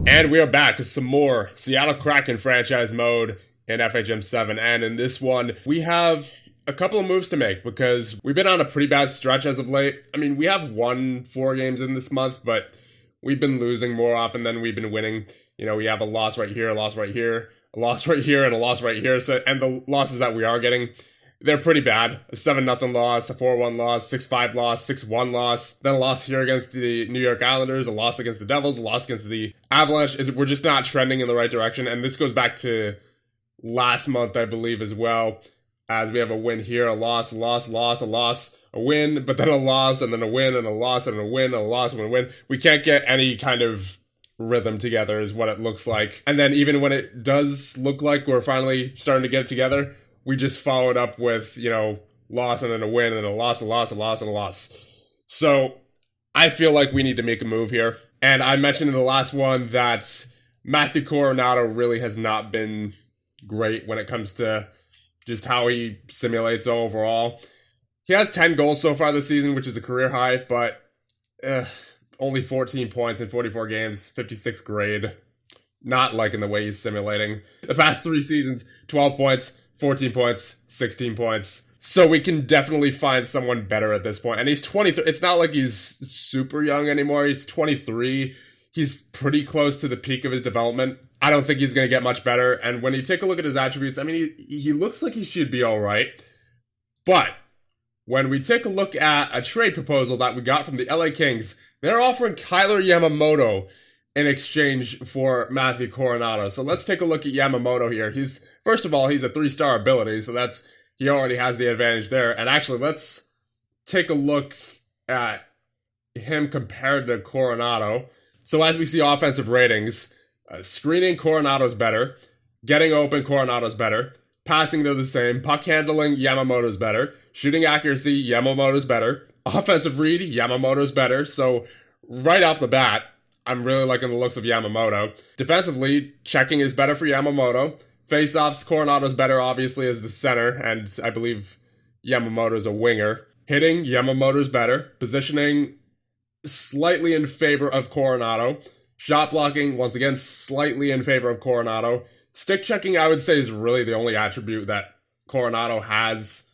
And we are back with some more Seattle Kraken franchise mode in FHM 7. And in this one, we have a couple of moves to make because we've been on a pretty bad stretch as of late. I mean, we have won 4 games in this month, but we've been losing more often than we've been winning. You know, we have a loss right here, a loss right here, a loss right here, and a loss right here. So, and the losses that we are getting, they're pretty bad. A 7-0 loss, a 4-1 loss, 6-5 loss, 6-1 loss, then a loss here against the New York Islanders, a loss against the Devils, a loss against the Avalanche. We're just not trending in the right direction, and this goes back to last month, I believe, as well, as we have a win here, a loss, a loss, a loss, a win, but then a loss, and then a win, and a loss, and a win, and a loss, and a win. We can't get any kind of rhythm together is what it looks like. And then even when it does look like we're finally starting to get it together, we just followed up with, you know, loss and then a win and a loss, a loss, a loss, and a loss. So I feel like we need to make a move here. And I mentioned in the last one that Matthew Coronato really has not been great when it comes to just how he simulates overall. He has 10 goals so far this season, which is a career high, but only 14 points in 44 games, 56 grade. Not liking the way he's simulating. The past 3 seasons, 12 points, 14 points, 16 points. So we can definitely find someone better at this point. And he's 23. It's not like he's super young anymore. He's 23. He's pretty close to the peak of his development. I don't think he's going to get much better. And when you take a look at his attributes, I mean, he looks like he should be all right. But when we take a look at a trade proposal that we got from the LA Kings, they're offering Kailer Yamamoto in exchange for Matthew Coronato. So let's take a look at Yamamoto here. First of all, he's a 3-star ability, so he already has the advantage there. And actually, let's take a look at him compared to Coronato. So as we see offensive ratings, screening, Coronato's better. Getting open, Coronato's better. Passing, they're the same. Puck handling, Yamamoto's better. Shooting accuracy, Yamamoto's better. Offensive read, Yamamoto's better. So right off the bat, I'm really liking the looks of Yamamoto. Defensively, checking is better for Yamamoto. Faceoffs, Coronato's better, obviously, as the center, and I believe Yamamoto's a winger. Hitting, Yamamoto's better. Positioning, slightly in favor of Coronato. Shot blocking, once again, slightly in favor of Coronato. Stick checking, I would say, is really the only attribute that Coronato has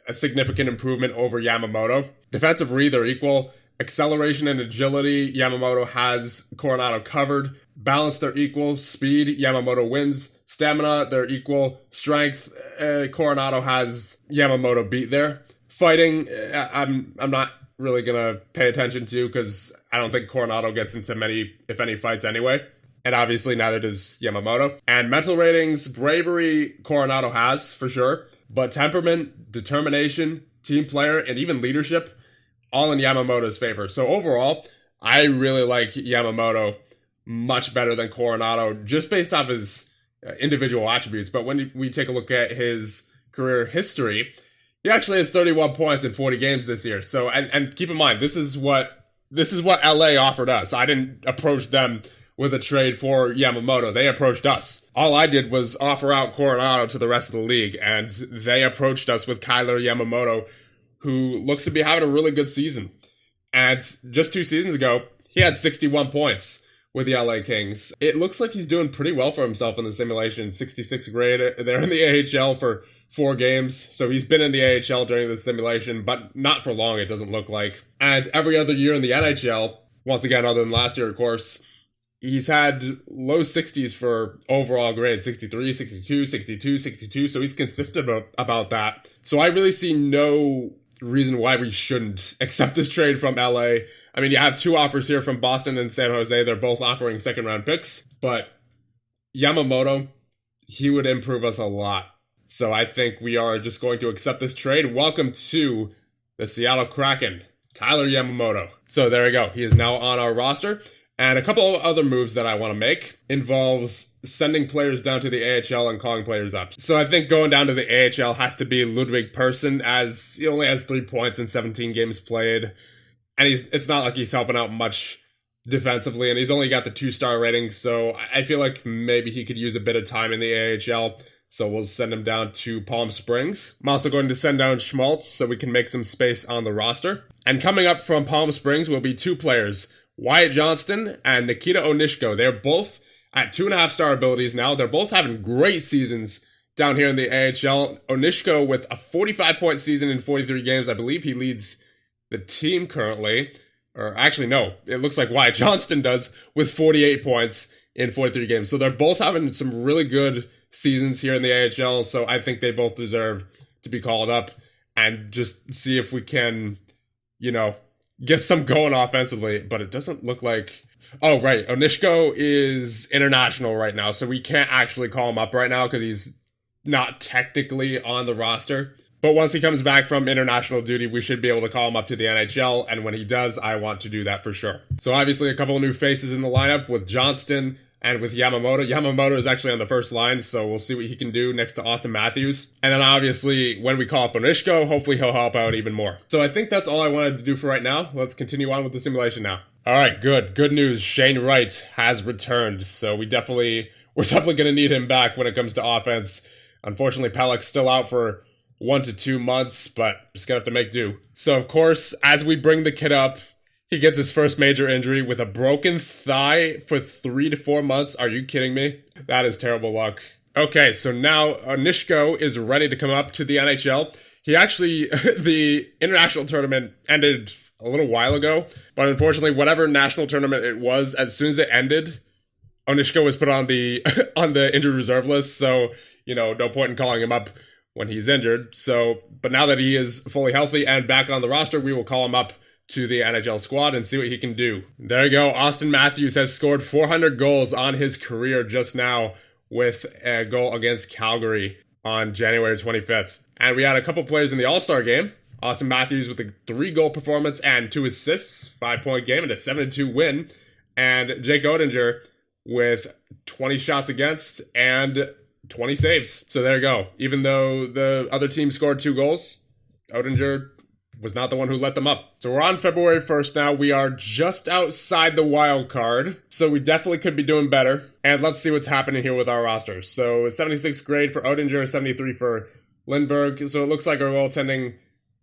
a significant improvement over Yamamoto. Defensive read, they're equal. Acceleration and agility, Yamamoto has Coronato covered. Balance, they're equal. Speed, Yamamoto wins. Stamina, they're equal. Strength, Coronato has Yamamoto beat there. Fighting, I'm not really gonna pay attention to because I don't think Coronato gets into many, if any, fights anyway. And obviously neither does Yamamoto. And mental ratings, bravery, Coronato has, for sure. But temperament, determination, team player, and even leadership, all in Yamamoto's favor. So overall, I really like Yamamoto much better than Coronato, just based off his individual attributes. But when we take a look at his career history, he actually has 31 points in 40 games this year. So, and keep in mind, this is what LA offered us. I didn't approach them with a trade for Yamamoto. They approached us. All I did was offer out Coronato to the rest of the league, and they approached us with Kailer Yamamoto, who looks to be having a really good season. And just 2 seasons ago, he had 61 points with the LA Kings. It looks like he's doing pretty well for himself in the simulation. 66 grade. They're in the AHL for 4 games. So he's been in the AHL during the simulation, but not for long, it doesn't look like. And every other year in the NHL, once again, other than last year, of course, he's had low 60s for overall grade. 63, 62, 62, 62. So he's consistent about that. So I really see no reason why we shouldn't accept this trade from LA. I mean, you have 2 offers here from Boston and San Jose. They're both offering 2nd-round picks. But Yamamoto, he would improve us a lot. So I think we are just going to accept this trade. Welcome to the Seattle Kraken, Kailer Yamamoto. So there we go. He is now on our roster. And a couple of other moves that I want to make involves sending players down to the AHL and calling players up. So I think going down to the AHL has to be Ludwig Persson, as he only has 3 points in 17 games played. And it's not like he's helping out much defensively, and he's only got the 2-star rating, so I feel like maybe he could use a bit of time in the AHL. So we'll send him down to Palm Springs. I'm also going to send down Schmaltz so we can make some space on the roster. And coming up from Palm Springs will be 2 players. Wyatt Johnston and Nikita Onishko. They're both at 2.5-star abilities now. They're both having great seasons down here in the AHL. Onishko with a 45-point season in 43 games. I believe he leads the team currently. Or actually, no. It looks like Wyatt Johnston does with 48 points in 43 games. So they're both having some really good seasons here in the AHL. So I think they both deserve to be called up and just see if we can, get some going offensively. But it doesn't look like... Oh, right. Onishko is international right now. So we can't actually call him up right now because he's not technically on the roster. But once he comes back from international duty, we should be able to call him up to the NHL. And when he does, I want to do that for sure. So obviously a couple of new faces in the lineup with Johnston and with Yamamoto. Yamamoto is actually on the first line, so we'll see what he can do next to Austin Matthews. And then obviously when we call up Onishko, hopefully he'll help out even more. So I think that's all I wanted to do for right now. Let's continue on with the simulation now. All right, good. Good news. Shane Wright has returned. So we're definitely going to need him back when it comes to offense. Unfortunately, Pelech's still out for 1 to 2 months, but just gonna have to make do. So of course, as we bring the kid up, he gets his first major injury with a broken thigh for 3 to 4 months. Are you kidding me? That is terrible luck. Okay, so now Onishko is ready to come up to the NHL. He actually, the international tournament ended a little while ago, but unfortunately, whatever national tournament it was, as soon as it ended, Onishko was put on the on the injured reserve list. So no point in calling him up when he's injured. So, but now that he is fully healthy and back on the roster, we will call him up to the NHL squad and see what he can do. There you go. Austin Matthews has scored 400 goals on his career just now with a goal against Calgary on January 25th. And we had a couple players in the All-Star game. Austin Matthews with a 3-goal performance and 2 assists, 5-point game and a 7-2 win. And Jake Oettinger with 20 shots against and 20 saves. So there you go. Even though the other team scored 2 goals, Oettinger was not the one who let them up. So we're on February 1st now. We are just outside the wild card. So we definitely could be doing better. And let's see what's happening here with our roster. So 76 grade for Oettinger, 73 for Lindbergh. So it looks like our goaltending,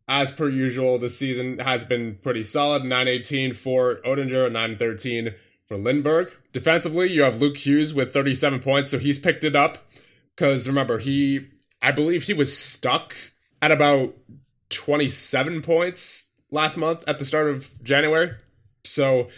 as per usual, this season has been pretty solid. 918 for Oettinger, 913 for Lindbergh. Defensively, you have Luke Hughes with 37 points. So he's picked it up. Because remember, I believe he was stuck at about 27 points last month at the start of January. So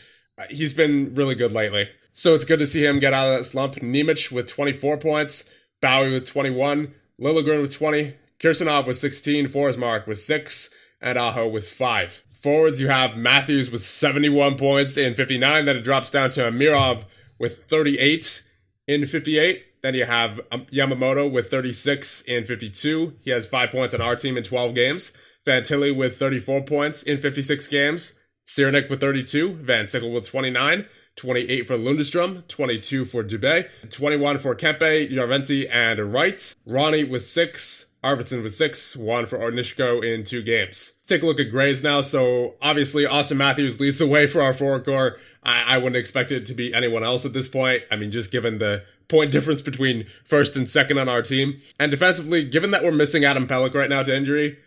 he's been really good lately. So it's good to see him get out of that slump. Nemec with 24 points, Bowie with 21, Liljegren with 20, Kirsanov with 16, Forsmark with 6, and Aho with 5. Forwards, you have Matthews with 71 points in 59. Then it drops down to Amirov with 38 in 58. Then you have Yamamoto with 36 in 52. He has 5 points on our team in 12 games. Fantilli with 34 points in 56 games. Cyrnik with 32. Van Sickle with 29. 28 for Lundestrom. 22 for Dubé. 21 for Kempe, Jarventi, and Wright. Ronnie with 6. Arvidsson with 6. 1 for Onishko in 2 games. Let's take a look at grades now. So obviously Austin Matthews leads the way for our forward core. I wouldn't expect it to be anyone else at this point. I mean, just given the point difference between first and second on our team. And defensively, given that we're missing Adam Pelech right now to injury,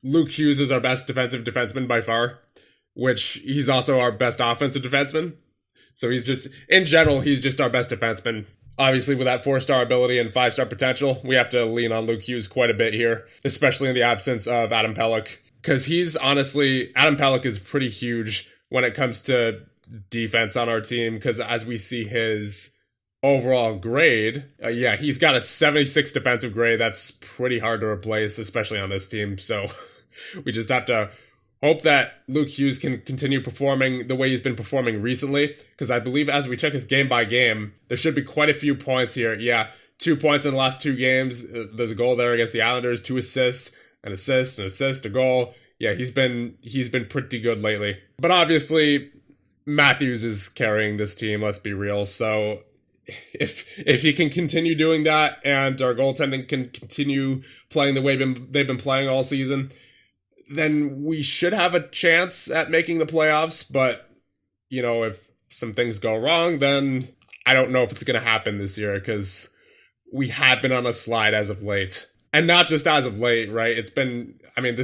Luke Hughes is our best defensive defenseman by far, which he's also our best offensive defenseman. So he's just, in general, he's just our best defenseman. Obviously, with that 4-star ability and 5-star potential, we have to lean on Luke Hughes quite a bit here, especially in the absence of Adam Pelech. Because Adam Pelech is pretty huge when it comes to defense on our team, because as we see his overall grade, he's got a 76 defensive grade. That's pretty hard to replace, especially on this team. So we just have to hope that Luke Hughes can continue performing the way he's been performing recently, because I believe as we check his game by game, there should be quite a few points here. 2 points in the last 2 games. There's a goal there against the Islanders, 2 assists, an assist, a goal. He's been pretty good lately. But obviously, Matthews is carrying this team, let's be real. So if he can continue doing that and our goaltending can continue playing the way they've been playing all season, then we should have a chance at making the playoffs. But, if some things go wrong, then I don't know if it's going to happen this year, because we have been on a slide as of late. And not just as of late, right? This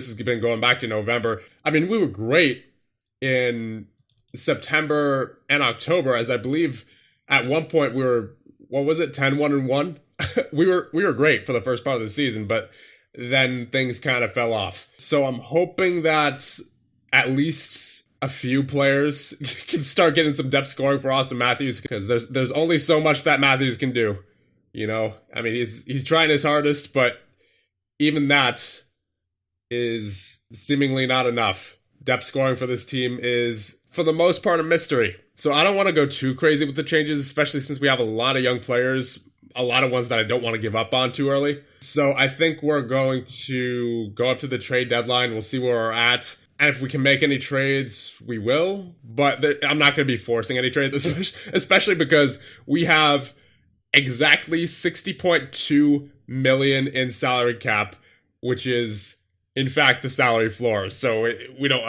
has been going back to November. We were great in September and October, as I believe at one point we were, what was it, 10-1-1? we were great for the first part of the season, but then things kind of fell off. So I'm hoping that at least a few players can start getting some depth scoring for Austin Matthews, because there's only so much that Matthews can do. You know, I mean, he's trying his hardest, but even that is seemingly not enough. Depth scoring for this team is, for the most part, a mystery. So I don't want to go too crazy with the changes, especially since we have a lot of young players, a lot of ones that I don't want to give up on too early. So I think we're going to go up to the trade deadline. We'll see where we're at. And if we can make any trades, we will. But I'm not going to be forcing any trades, especially because we have exactly $60.2 million in salary cap, which is, in fact, the salary floor. So we don't,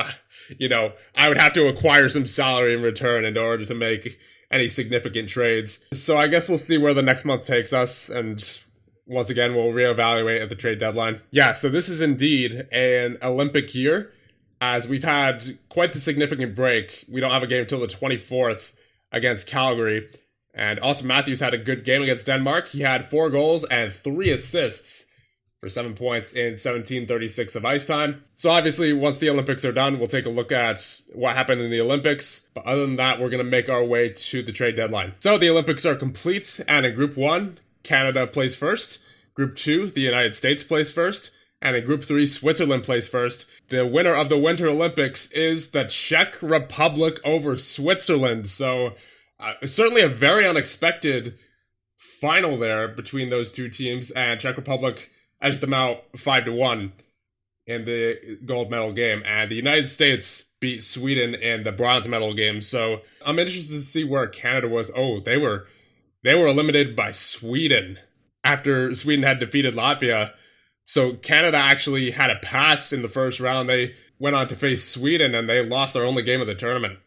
I would have to acquire some salary in return in order to make any significant trades. So I guess we'll see where the next month takes us, and once again, we'll reevaluate at the trade deadline. Yeah, so this is indeed an Olympic year, as we've had quite the significant break. We don't have a game until the 24th against Calgary, and Austin Matthews had a good game against Denmark. He had 4 goals and 3 assists for 7 points in 17:36 of ice time. So obviously, once the Olympics are done, we'll take a look at what happened in the Olympics. But other than that, we're going to make our way to the trade deadline. So the Olympics are complete, and in Group 1, Canada plays first. Group 2, the United States plays first. And in Group 3, Switzerland plays first. The winner of the Winter Olympics is the Czech Republic over Switzerland. So certainly a very unexpected final there between those two teams, and Czech Republic edged them out 5-1 in the gold medal game, and the United States beat Sweden in the bronze medal game. So I'm interested to see where Canada was. Oh, they were eliminated by Sweden after Sweden had defeated Latvia. So Canada actually had a pass in the first round. They went on to face Sweden, and they lost their only game of the tournament.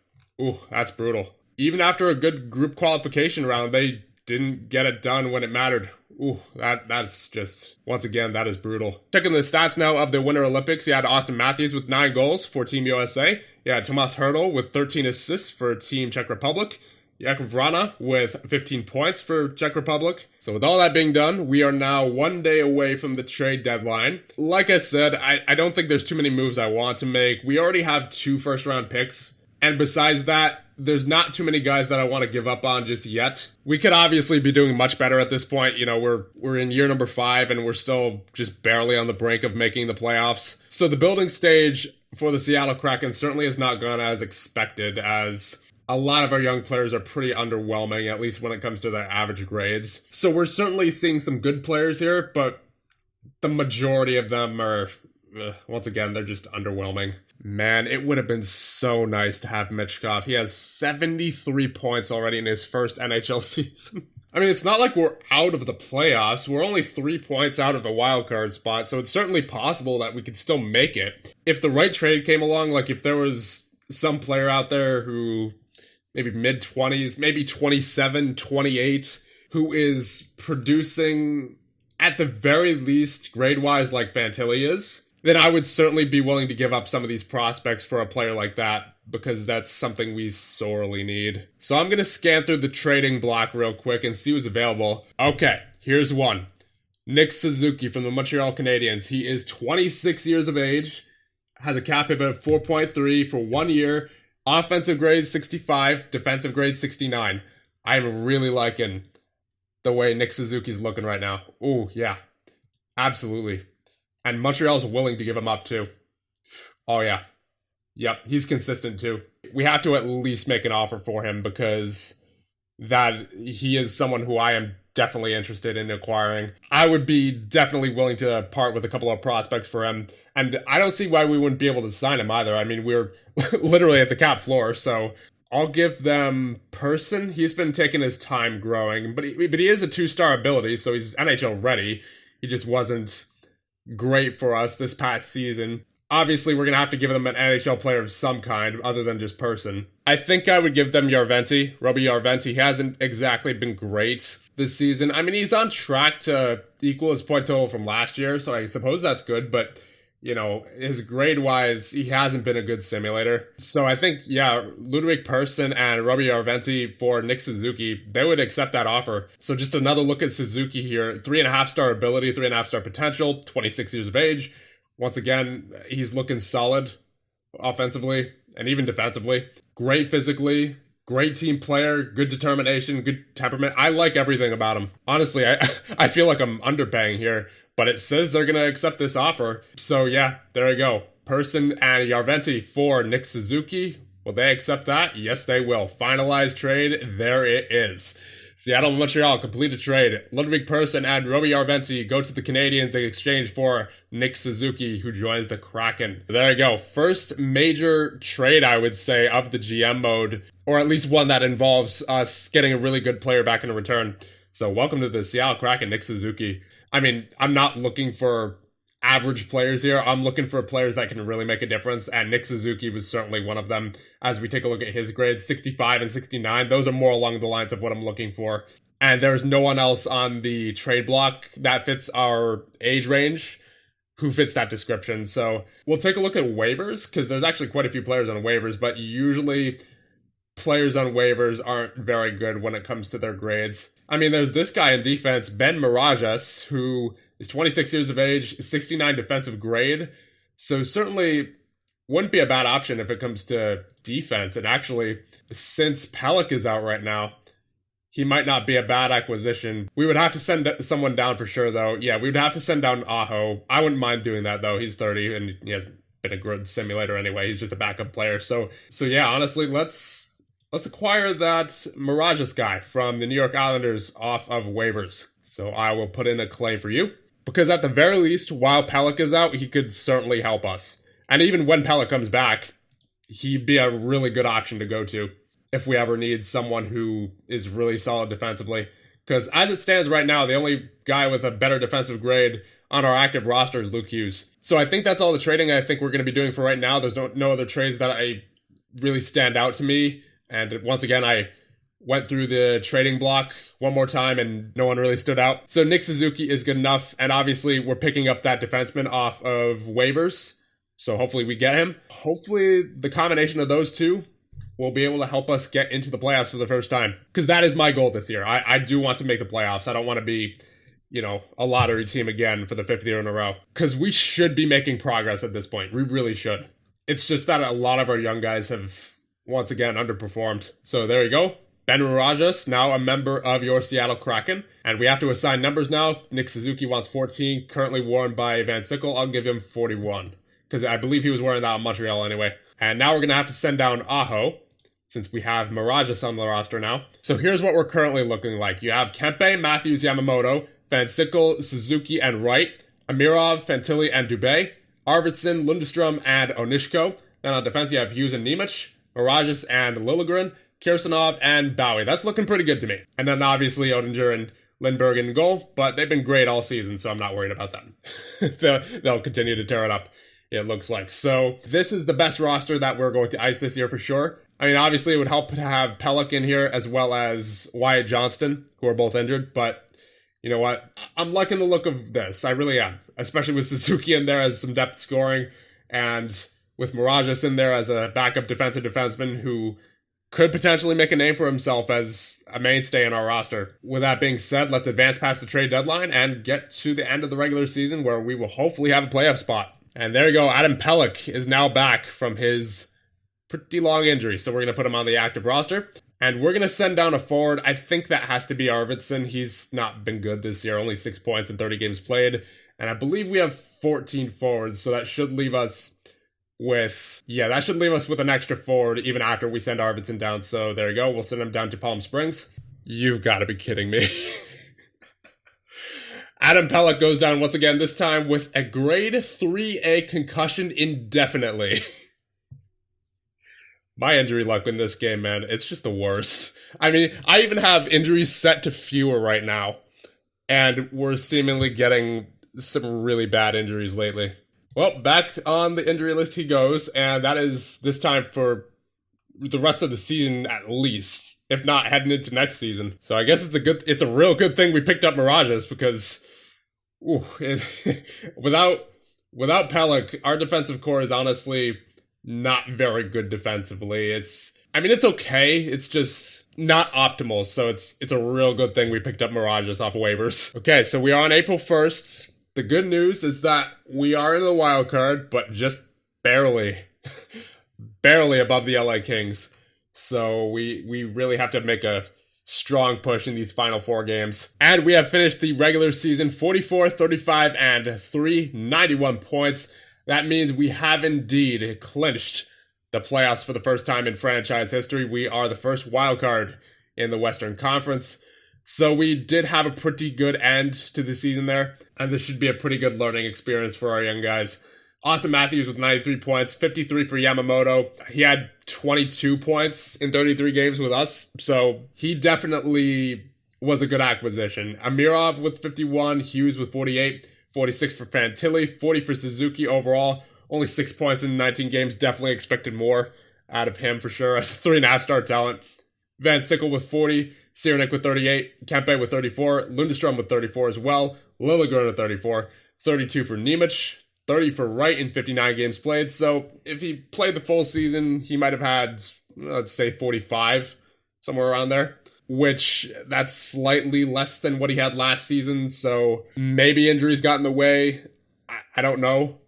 Ooh, that's brutal. Even after a good group qualification round, they didn't get it done when it mattered. Ooh, that's just, once again, that is brutal. Checking the stats now of the Winter Olympics, you had Austin Matthews with 9 goals for Team USA. You had Tomas Hertl with 13 assists for Team Czech Republic. Jakub Vrana with 15 points for Czech Republic. So with all that being done, we are now 1 day away from the trade deadline. Like I said, I don't think there's too many moves I want to make. We already have 2 first-round picks. And besides that, there's not too many guys that I want to give up on just yet. We could obviously be doing much better at this point. You know, we're in year number 5, and we're still just barely on the brink of making the playoffs. So the building stage for the Seattle Kraken certainly has not gone as expected, as a lot of our young players are pretty underwhelming, at least when it comes to their average grades. So we're certainly seeing some good players here, but the majority of them are, once again, they're just underwhelming. Man, it would have been so nice to have Michkov. He has 73 points already in his first NHL season. I mean, it's not like we're out of the playoffs. We're only 3 points out of a wildcard spot, so it's certainly possible that we could still make it. If the right trade came along, like if there was some player out there who maybe mid-20s, maybe 27, 28, who is producing, at the very least, grade-wise like Fantilli is, then I would certainly be willing to give up some of these prospects for a player like that, because that's something we sorely need. So I'm going to scan through the trading block real quick and see who's available. Okay, here's one. Nick Suzuki from the Montreal Canadiens. He is 26 years of age, has a cap hit of 4.3 for 1 year, offensive grade 65, defensive grade 69. I'm really liking the way Nick Suzuki's looking right now. Ooh, yeah, absolutely. And Montreal's willing to give him up, too. Oh, yeah. Yep, he's consistent, too. We have to at least make an offer for him, because that he is someone who I am definitely interested in acquiring. I would be definitely willing to part with a couple of prospects for him. And I don't see why we wouldn't be able to sign him either. I mean, we're literally at the cap floor, so I'll give them Person. He's been taking his time growing, but he is a 2-star ability, so he's NHL ready. He just wasn't great for us this past season. Obviously, we're going to have to give them an NHL player of some kind, other than just Person. I think I would give them Robbie Järventie. He hasn't exactly been great this season. I mean, he's on track to equal his point total from last year, so I suppose that's good, but you know, his grade-wise, he hasn't been a good simulator. So I think, yeah, Ludwig Persson and Robbie Arventi for Nick Suzuki, they would accept that offer. So just another look at Suzuki here. 3.5-star ability, 3.5-star potential, 26 years of age. Once again, he's looking solid offensively and even defensively. Great physically. Great team player, good determination, good temperament. I like everything about him. Honestly, I feel like I'm underpaying here, but it says they're going to accept this offer. So yeah, there you go. Persson and Yarventi for Nick Suzuki. Will they accept that? Yes, they will. Finalized trade. There it is. Seattle and Montreal complete a trade. Ludwig Persson and Robbie Yarventi go to the Canadiens in exchange for Nick Suzuki, who joins the Kraken. There you go. First major trade, I would say, of the GM mode, or at least one that involves us getting a really good player back in return. So welcome to the Seattle Kraken, Nick Suzuki. I mean, I'm not looking for average players here. I'm looking for players that can really make a difference, and Nick Suzuki was certainly one of them. As we take a look at his grades, 65 and 69, those are more along the lines of what I'm looking for. And there's no one else on the trade block that fits our age range who fits that description. So we'll take a look at waivers, because there's actually quite a few players on waivers, but usually players on waivers aren't very good when it comes to their grades. I mean, there's this guy in defense, Ben Mirages, who is 26 years of age, 69 defensive grade. So certainly wouldn't be a bad option if it comes to defense. And actually, since Pelech is out right now, he might not be a bad acquisition. We would have to send someone down for sure, though. Yeah, we would have to send down Aho. I wouldn't mind doing that, though. He's 30, and he hasn't been a good simulator anyway. He's just a backup player. So yeah, honestly, let's acquire that Mirages guy from the New York Islanders off of waivers. So I will put in a claim for you. Because at the very least, while Pelech is out, he could certainly help us. And even when Pelech comes back, he'd be a really good option to go to if we ever need someone who is really solid defensively. Because as it stands right now, the only guy with a better defensive grade on our active roster is Luke Hughes. So I think that's all the trading I think we're going to be doing for right now. There's no other trades that I really stand out to me. And once again, I went through the trading block one more time and no one really stood out. So Nick Suzuki is good enough. And obviously we're picking up that defenseman off of waivers. So hopefully we get him. Hopefully the combination of those two will be able to help us get into the playoffs for the first time. Because that is my goal this year. I do want to make the playoffs. I don't want to be, a lottery team again for the 5th year in a row. Because we should be making progress at this point. We really should. It's just that a lot of our young guys have, once again, underperformed. So there you go. Ben Mirages, now a member of your Seattle Kraken. And we have to assign numbers now. Nick Suzuki wants 14, currently worn by Van Sickle. I'll give him 41. Because I believe he was wearing that on Montreal anyway. And now we're going to have to send down Aho, since we have Mirages on the roster now. So here's what we're currently looking like. You have Kempe, Matthews, Yamamoto, Van Sickle, Suzuki, and Wright, Amirov, Fantilli, and Dubé, Arvidsson, Lundstrom, and Onishko. Then on defense, you have Hughes and Nemec, Mirages and Liljegren, Kirsanov, and Bowie. That's looking pretty good to me. And then obviously Odinger and Lindbergh in goal, but they've been great all season, so I'm not worried about them. They'll continue to tear it up, it looks like. So this is the best roster that we're going to ice this year for sure. I mean, obviously it would help to have Pelech in here as well as Wyatt Johnston, who are both injured, but you know what? I'm liking the look of this. I really am. Especially with Suzuki in there as some depth scoring, and with Mirages in there as a backup defensive defenseman who could potentially make a name for himself as a mainstay in our roster. With that being said, let's advance past the trade deadline and get to the end of the regular season where we will hopefully have a playoff spot. And there you go. Adam Pelech is now back from his pretty long injury, so we're going to put him on the active roster. And we're going to send down a forward. I think that has to be Arvidsson. He's not been good this year, only 6 points in 30 games played. And I believe we have 14 forwards, so that should leave us with an extra forward even after we send Arvidsson down. So there you go. We'll send him down to Palm Springs. You've got to be kidding me. Adam Pelech goes down once again, this time with a grade 3A concussion indefinitely. My injury luck in this game, man, it's just the worst. I mean, I even have injuries set to fewer right now. And we're seemingly getting some really bad injuries lately. Well, back on the injury list he goes, and that is this time for the rest of the season at least, if not heading into next season. So I guess it's a real good thing we picked up Mirages because without without Pelech, our defensive core is honestly not very good defensively. It's okay. It's just not optimal. So it's a real good thing we picked up Mirages off of waivers. Okay, so we are on April 1st. The good news is that we are in the wild card, but just barely, barely above the LA Kings. So we really have to make a strong push in these final 4 games. And we have finished the regular season 44, 35, and 391 points. That means we have indeed clinched the playoffs for the first time in franchise history. We are the first wild card in the Western Conference. So we did have a pretty good end to the season there, and this should be a pretty good learning experience for our young guys. Austin Matthews with 93 points, 53 for Yamamoto. He had 22 points in 33 games with us, so he definitely was a good acquisition. Amirov with 51, Hughes with 48, 46 for Fantilli, 40 for Suzuki overall. Only 6 points in 19 games, definitely expected more out of him for sure as a 3.5-star talent. Van Sickle with 40, Cyranek with 38, Kempe with 34, Lundestrom with 34 as well, Liljegren with 34, 32 for Nemec, 30 for Wright in 59 games played. So if he played the full season, he might have had, let's say, 45, somewhere around there, which that's slightly less than what he had last season. So maybe injuries got in the way. I don't know,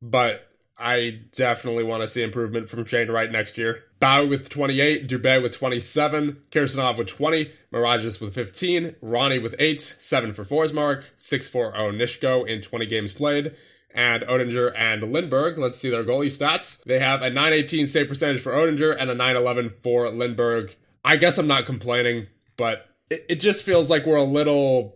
but I definitely want to see improvement from Shane Wright next year. Bowie with 28, Dubé with 27, Kirsanov with 20, Mirages with 15, Ronnie with 8, 7 for Forsmark, 6 for Onishko in 20 games played, and Oettinger and Lindberg. Let's see their goalie stats. They have a .918 save percentage for Oettinger and a .911 for Lindberg. I guess I'm not complaining, but it just feels like we're a little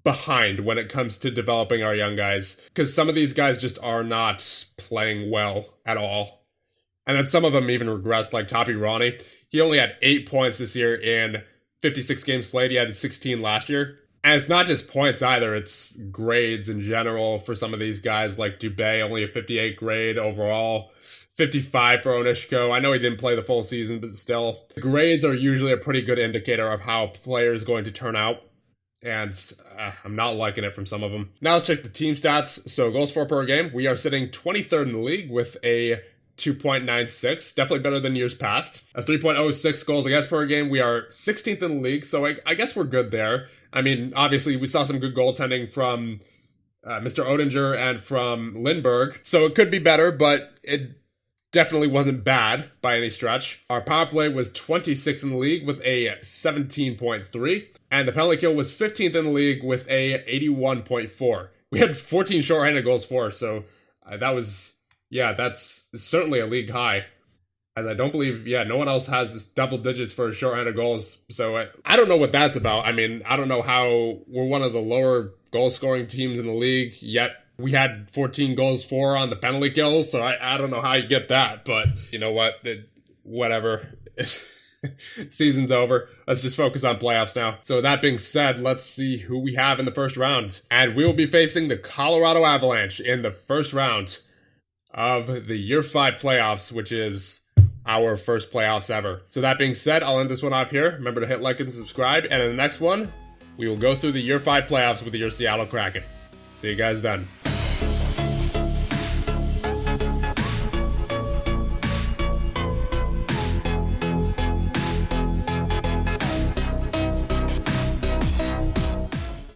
behind when it comes to developing our young guys, because some of these guys just are not playing well at all. And then some of them even regressed, like Tapi Ronnie. He only had 8 points this year in 56 games played. He had 16 last year. And it's not just points either, it's grades in general for some of these guys, like Dubé, only a 58 grade overall, 55 for Onishko. I know he didn't play the full season, but still. Grades are usually a pretty good indicator of how a player is going to turn out. And I'm not liking it from some of them. Now let's check the team stats. So goals for per game, we are sitting 23rd in the league with a 2.96, definitely better than years past. A 3.06 goals against per game, we are 16th in the league, so I guess we're good there. I mean, obviously we saw some good goaltending from Mr. Oettinger and from Lindberg, so it could be better, but it definitely wasn't bad by any stretch. Our power play was 26th in the league with a 17.3, and the penalty kill was 15th in the league with a 81.4. We had 14 shorthanded goals for, so that's certainly a league high. As I don't believe, no one else has double digits for shorthanded goals. So I don't know what that's about. I mean, I don't know how we're one of the lower goal scoring teams in the league, yet we had 14 goals for on the penalty kill. So I don't know how you get that, but you know what? Whatever. Season's over. Let's just focus on playoffs now. So that being said, let's see who we have in the first round. And we will be facing the Colorado Avalanche in the first round of the Year 5 playoffs, which is our first playoffs ever. So that being said, I'll end this one off here. Remember to hit like and subscribe. And in the next one, we will go through the Year 5 playoffs with your Seattle Kraken. See you guys then.